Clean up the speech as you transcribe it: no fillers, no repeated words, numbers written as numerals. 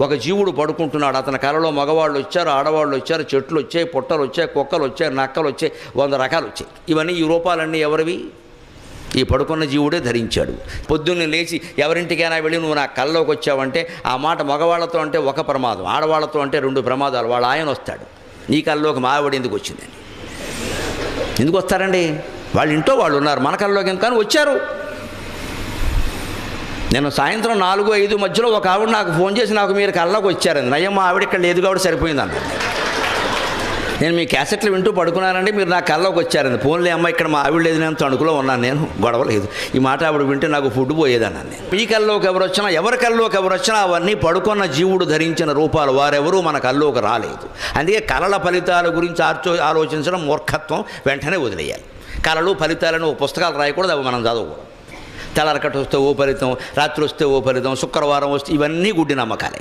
ఒక జీవుడు పడుకుంటున్నాడు. అతని కలలో మగవాళ్ళు వచ్చారు, ఆడవాళ్ళు వచ్చారు, చెట్లు వచ్చాయి, పుట్టలు వచ్చాయి, కుక్కలు వచ్చాయి, నక్కలు వచ్చాయి, 100 రకాలు వచ్చాయి. ఇవన్నీ ఈ రూపాలన్నీ ఎవరివి? ఈ పడుకున్న జీవుడే ధరించాడు. పొద్దున్నే లేచి ఎవరింటికైనా వెళ్ళి నువ్వు నా కల్లోకి వచ్చావంటే ఆ మాట మగవాళ్ళతో అంటే ఒక ప్రమాదం, ఆడవాళ్ళతో అంటే 2 ప్రమాదాలు. వాళ్ళ ఆయన వస్తాడు, నీ కల్లోకి మా ఆవిడ ఎందుకు వచ్చిందని. ఎందుకు వస్తారండి? వాళ్ళ ఇంట్లో వాళ్ళు ఉన్నారు, మన కల్లోకి ఎందుకు కానీ వచ్చారు. నేను సాయంత్రం 4-5 మధ్యలో ఒక ఆవిడ నాకు ఫోన్ చేసి నాకు మీరు కల్లోకి వచ్చారండి. నయ్యం మా ఆవిడ ఇక్కడ లేదు కాబట్టి సరిపోయిందన్న. నేను మీ క్యాసెట్లు వింటూ పడుకున్నానండి, మీరు నా కల్లోకి వచ్చారండి. ఫోన్లే అమ్మ ఇక్కడ మా ఆవిడ లేదు, నేను తణుకులో ఉన్నాను, నేను గొడవ లేదు. ఈ మాట ఆవిడ వింటే నాకు ఫుడ్ పోయేదన్నాను నేను. మీ కల్లోకి ఎవరు వచ్చినా, ఎవరి కల్లోకి ఎవరు వచ్చినా అవన్నీ పడుకున్న జీవుడు ధరించిన రూపాలు. వారెవరూ మన కల్లోకి రాలేదు. అందుకే కళల ఫలితాల గురించి ఆలోచించడం మూర్ఖత్వం, వెంటనే వదిలేయాలి. కళలు ఫలితాలను పుస్తకాలు రాయకూడదు, అవి మనం చదవకూడదు. తెల్లరకట్టు వస్తే ఓ ఫలితం, రాత్రి వస్తే ఓ ఫలితం, శుక్రవారం వస్తే, ఇవన్నీ గుడ్డి నమ్మకాలే.